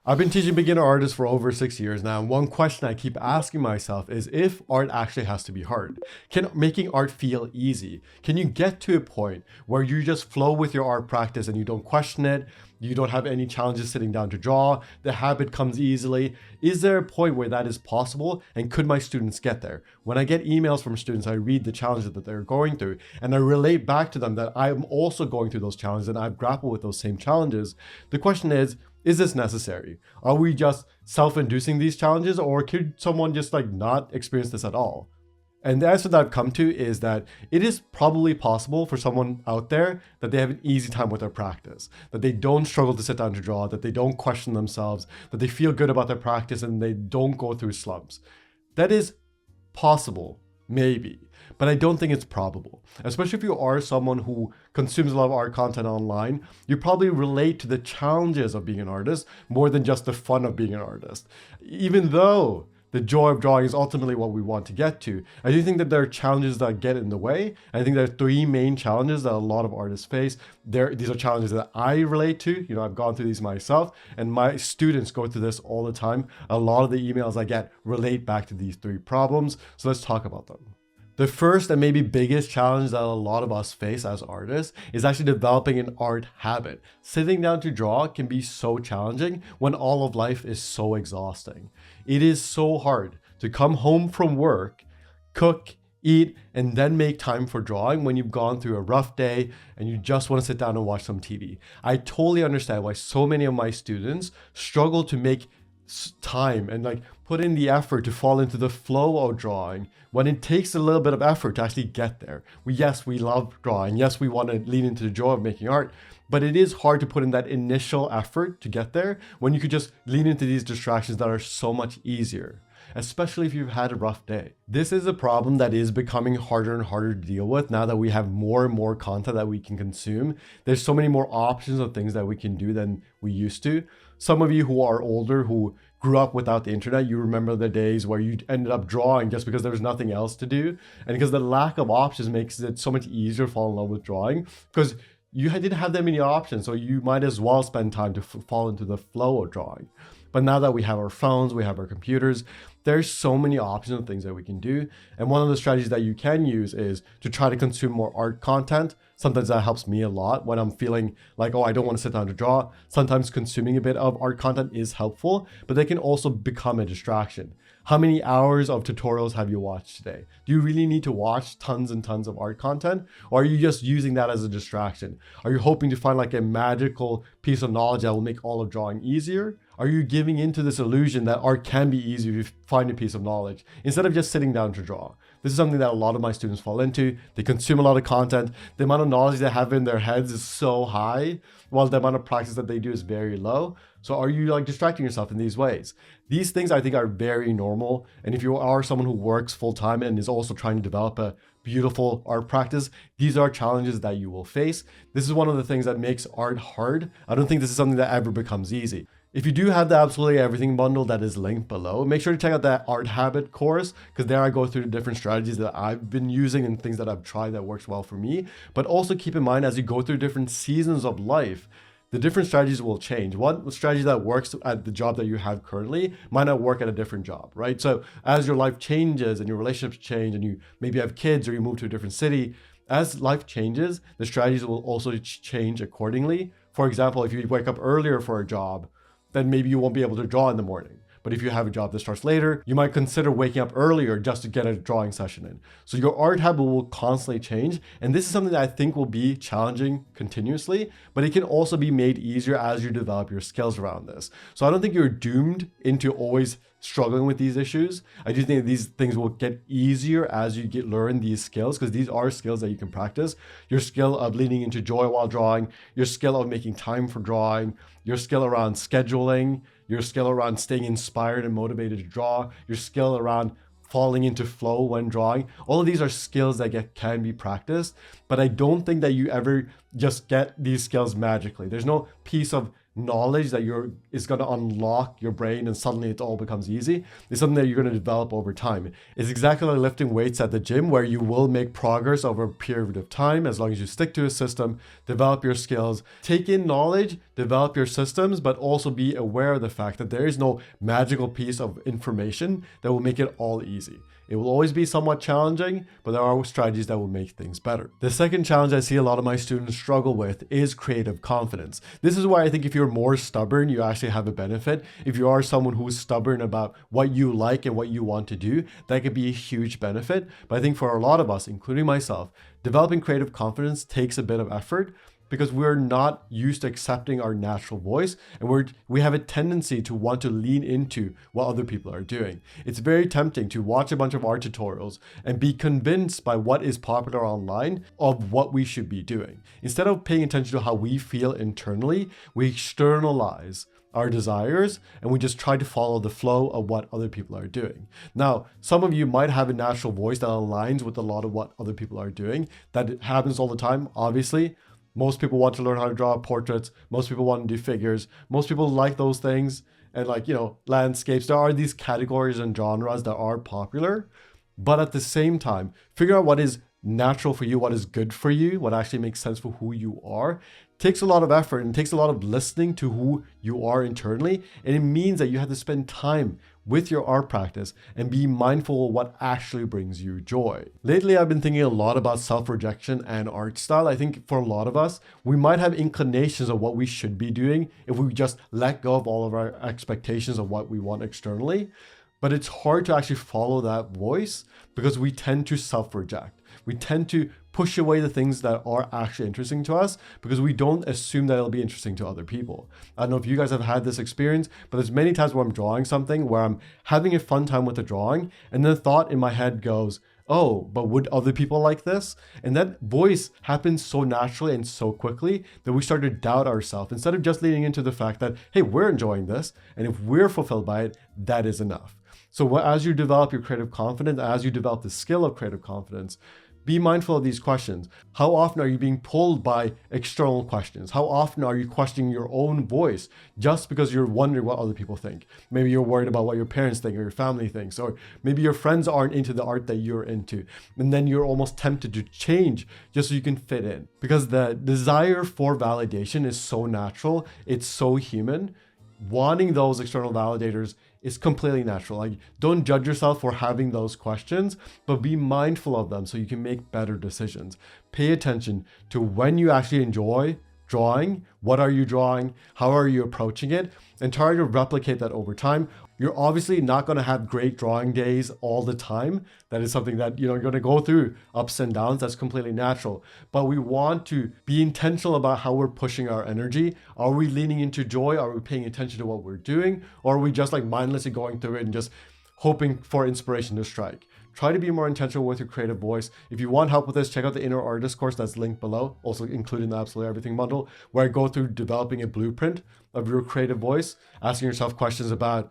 I've been teaching beginner artists for over 6 years now, and one question I keep asking myself is if art actually has to be hard. Can making art feel easy? Can you get to a point where you just flow with your art practice and you don't question it? You don't have any challenges sitting down to draw. The habit comes easily. Is there a point where that is possible? And could my students get there? When I get emails from students, I read the challenges that they're going through and I relate back to them that I'm also going through those challenges and I've grappled with those same challenges. The question is this necessary? Are we just self-inducing these challenges, or could someone just not experience this at all? And the answer that I've come to is that it is probably possible for someone out there that they have an easy time with their practice, that they don't struggle to sit down to draw, that they don't question themselves, that they feel good about their practice and they don't go through slumps. That is possible, maybe, but I don't think it's probable. Especially if you are someone who consumes a lot of art content online, you probably relate to the challenges of being an artist more than just the fun of being an artist. Even though the joy of drawing is ultimately what we want to get to, I do think that there are challenges that get in the way. I think there are three main challenges that a lot of artists face. These are challenges that I relate to. I've gone through these myself, and my students go through this all the time. A lot of the emails I get relate back to these three problems. So let's talk about them. The first and maybe biggest challenge that a lot of us face as artists is actually developing an art habit. Sitting down to draw can be so challenging when all of life is so exhausting. It is so hard to come home from work, cook, eat, and then make time for drawing when you've gone through a rough day and you just want to sit down and watch some TV. I totally understand why so many of my students struggle to make time and put in the effort to fall into the flow of drawing when it takes a little bit of effort to actually get there. Yes, we love drawing. Yes, we want to lean into the joy of making art, but it is hard to put in that initial effort to get there when you could just lean into these distractions that are so much easier, especially if you've had a rough day. This is a problem that is becoming harder and harder to deal with now that we have more and more content that we can consume. There's so many more options of things that we can do than we used to. Some of you who are older, who grew up without the internet, you remember the days where you ended up drawing just because there was nothing else to do. And because the lack of options makes it so much easier to fall in love with drawing, because you didn't have that many options. So you might as well spend time to fall into the flow of drawing. But now that we have our phones, we have our computers, there's so many options of things that we can do. And one of the strategies that you can use is to try to consume more art content. Sometimes that helps me a lot when I'm feeling like, oh, I don't want to sit down to draw. Sometimes consuming a bit of art content is helpful, but they can also become a distraction. How many hours of tutorials have you watched today? Do you really need to watch tons and tons of art content? Or are you just using that as a distraction? Are you hoping to find a magical piece of knowledge that will make all of drawing easier? Are you giving into this illusion that art can be easy if you find a piece of knowledge instead of just sitting down to draw? This is something that a lot of my students fall into. They consume a lot of content. The amount of knowledge they have in their heads is so high, while the amount of practice that they do is very low. So are you distracting yourself in these ways? These things I think are very normal. And if you are someone who works full time and is also trying to develop a beautiful art practice, these are challenges that you will face. This is one of the things that makes art hard. I don't think this is something that ever becomes easy. If you do have the Absolutely Everything bundle that is linked below, make sure to check out that art habit course, because there I go through the different strategies that I've been using and things that I've tried that works well for me. But also keep in mind, as you go through different seasons of life, the different strategies will change. One strategy that works at the job that you have currently might not work at a different job, right? So as your life changes and your relationships change and you maybe have kids or you move to a different city, as life changes, the strategies will also change accordingly. For example, if you wake up earlier for a job, then maybe you won't be able to draw in the morning. But if you have a job that starts later, you might consider waking up earlier just to get a drawing session in. So your art habit will constantly change. And this is something that I think will be challenging continuously, but it can also be made easier as you develop your skills around this. So I don't think you're doomed into always struggling with these issues. I do think these things will get easier as you learn these skills, because these are skills that you can practice. Your skill of leaning into joy while drawing, your skill of making time for drawing, your skill around scheduling, your skill around staying inspired and motivated to draw, your skill around falling into flow when drawing. All of these are skills that can be practiced, but I don't think that you ever just get these skills magically. There's no piece of knowledge that is going to unlock your brain and suddenly it all becomes easy. It's something that you're going to develop over time. It's exactly like lifting weights at the gym, where you will make progress over a period of time as long as you stick to a system, develop your skills, take in knowledge, develop your systems, but also be aware of the fact that there is no magical piece of information that will make it all easy. It will always be somewhat challenging, but there are strategies that will make things better. The second challenge I see a lot of my students struggle with is creative confidence. This is why I think if you're more stubborn, you actually have a benefit. If you are someone who's stubborn about what you like and what you want to do, that could be a huge benefit. But I think for a lot of us, including myself, developing creative confidence takes a bit of effort, because we're not used to accepting our natural voice, and we have a tendency to want to lean into what other people are doing. It's very tempting to watch a bunch of art tutorials and be convinced by what is popular online of what we should be doing. Instead of paying attention to how we feel internally, we externalize our desires and we just try to follow the flow of what other people are doing. Now, some of you might have a natural voice that aligns with a lot of what other people are doing. That happens all the time, obviously. Most people want to learn how to draw portraits. Most people want to do figures. Most people like those things. And landscapes. There are these categories and genres that are popular. But at the same time, figure out what is natural for you, what is good for you, what actually makes sense for who you are. It takes a lot of effort and takes a lot of listening to who you are internally. And it means that you have to spend time with your art practice and be mindful of what actually brings you joy. Lately, I've been thinking a lot about self-rejection and art style. I think for a lot of us, we might have inclinations of what we should be doing if we just let go of all of our expectations of what we want externally. But it's hard to actually follow that voice because we tend to self-reject. We tend to push away the things that are actually interesting to us because we don't assume that it'll be interesting to other people. I don't know if you guys have had this experience, but there's many times where I'm drawing something where I'm having a fun time with the drawing, and then the thought in my head goes, oh, but would other people like this? And that voice happens so naturally and so quickly that we start to doubt ourselves instead of just leaning into the fact that, hey, we're enjoying this, and if we're fulfilled by it, that is enough. So as you develop your creative confidence, as you develop the skill of creative confidence, be mindful of these questions. How often are you being pulled by external questions? How often are you questioning your own voice just because you're wondering what other people think? Maybe you're worried about what your parents think or your family thinks, or maybe your friends aren't into the art that you're into. And then you're almost tempted to change just so you can fit in. Because the desire for validation is so natural, it's so human. Wanting those external validators is completely natural. Like, don't judge yourself for having those questions, but be mindful of them so you can make better decisions. Pay attention to when you actually enjoy drawing, what are you drawing, how are you approaching it, and try to replicate that over time. You're obviously not going to have great drawing days all the time. That is something that you're going to go through ups and downs. That's completely natural. But we want to be intentional about how we're pushing our energy. Are we leaning into joy? Are we paying attention to what we're doing? Or are we just mindlessly going through it and just hoping for inspiration to strike? Try to be more intentional with your creative voice. If you want help with this, check out the Inner Artist course that's linked below, also including the Absolutely Everything bundle, where I go through developing a blueprint of your creative voice, asking yourself questions about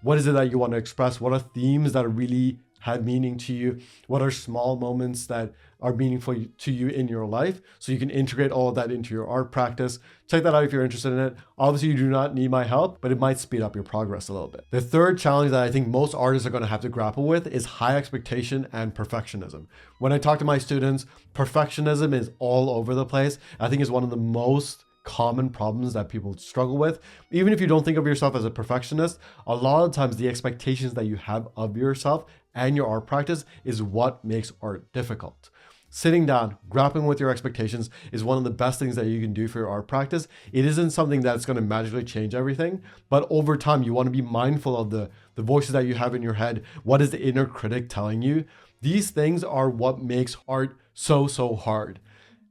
what is it that you want to express? What are themes that really have meaning to you? What are small moments that are meaningful to you in your life? So you can integrate all of that into your art practice. Check that out if you're interested in it. Obviously, you do not need my help, but it might speed up your progress a little bit. The third challenge that I think most artists are going to have to grapple with is high expectation and perfectionism. When I talk to my students, perfectionism is all over the place. I think it's one of the most common problems that people struggle with. Even if you don't think of yourself as a perfectionist, a lot of times the expectations that you have of yourself and your art practice is what makes art difficult. Sitting down, grappling with your expectations is one of the best things that you can do for your art practice. It isn't something that's going to magically change everything, but over time, you want to be mindful of the voices that you have in your head. What is the inner critic telling you? These things are what makes art so hard.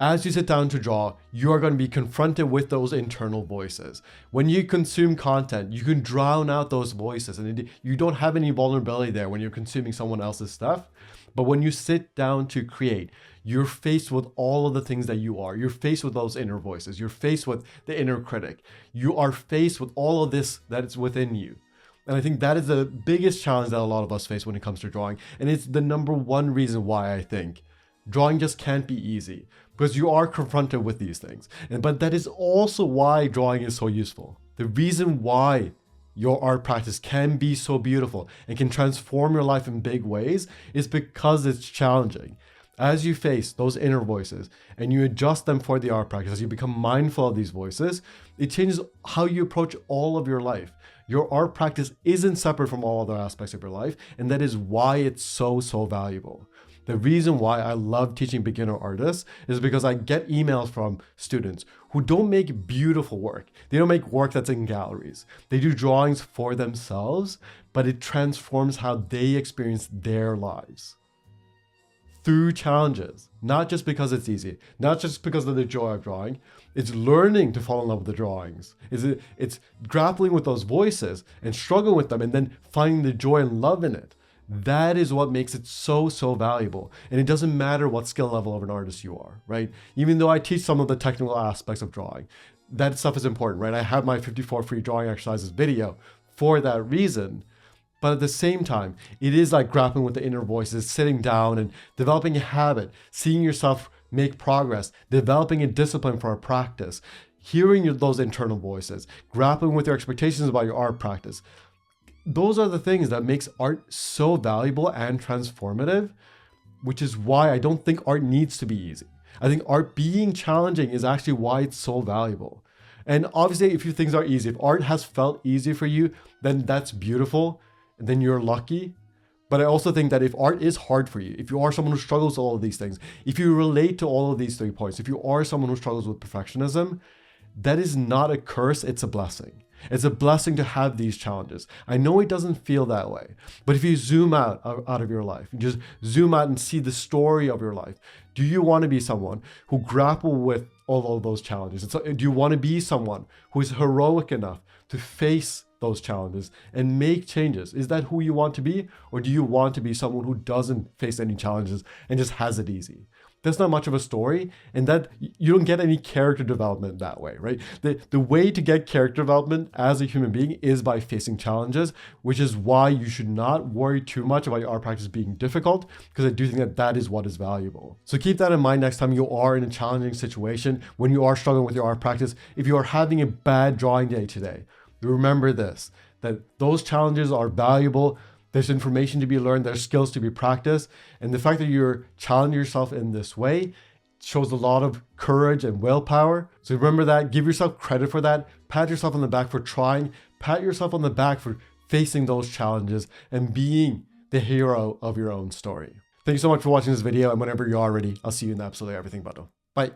As you sit down to draw, you are going to be confronted with those internal voices. When you consume content, you can drown out those voices, and you don't have any vulnerability there when you're consuming someone else's stuff. But when you sit down to create, you're faced with all of the things that you are. You're faced with those inner voices. You're faced with the inner critic. You are faced with all of this that is within you. And I think that is the biggest challenge that a lot of us face when it comes to drawing. And it's the number one reason why I think drawing just can't be easy, because you are confronted with these things. But that is also why drawing is so useful. The reason why your art practice can be so beautiful and can transform your life in big ways is because it's challenging. As you face those inner voices and you adjust them for the art practice, as you become mindful of these voices, it changes how you approach all of your life. Your art practice isn't separate from all other aspects of your life, and that is why it's so valuable. The reason why I love teaching beginner artists is because I get emails from students who don't make beautiful work. They don't make work that's in galleries. They do drawings for themselves, but it transforms how they experience their lives through challenges, not just because it's easy, not just because of the joy of drawing. It's learning to fall in love with the drawings. It's grappling with those voices and struggling with them and then finding the joy and love in it. That is what makes it so valuable. And it doesn't matter what skill level of an artist you are, right? Even though I teach some of the technical aspects of drawing, that stuff is important, right? I have my 54 free drawing exercises video for that reason. But at the same time, it is like grappling with the inner voices, sitting down and developing a habit, seeing yourself make progress, developing a discipline for a practice, hearing those internal voices, grappling with your expectations about your art practice. Those are the things that makes art so valuable and transformative, which is why I don't think art needs to be easy. I think art being challenging is actually why it's so valuable. And obviously, if things are easy, if art has felt easy for you, then that's beautiful. Then you're lucky. But I also think that if art is hard for you, if you are someone who struggles with all of these things, if you relate to all of these 3 points, if you are someone who struggles with perfectionism, that is not a curse, it's a blessing. It's a blessing to have these challenges. I know it doesn't feel that way, but if you zoom out of your life, you just zoom out and see the story of your life, do you want to be someone who grapple with all of those challenges? And so, do you want to be someone who is heroic enough to face those challenges and make changes? Is that who you want to be? Or do you want to be someone who doesn't face any challenges and just has it easy? That's not much of a story, and that you don't get any character development that way, right? The way to get character development as a human being is by facing challenges, which is why you should not worry too much about your art practice being difficult, because I do think that that is what is valuable. So keep that in mind next time you are in a challenging situation, when you are struggling with your art practice. If you are having a bad drawing day today, remember this, that those challenges are valuable. There's information to be learned, there's skills to be practiced. And the fact that you're challenging yourself in this way shows a lot of courage and willpower. So remember that, give yourself credit for that, pat yourself on the back for trying, pat yourself on the back for facing those challenges and being the hero of your own story. Thank you so much for watching this video, and whenever you are ready, I'll see you in the Absolutely Everything bundle. Bye.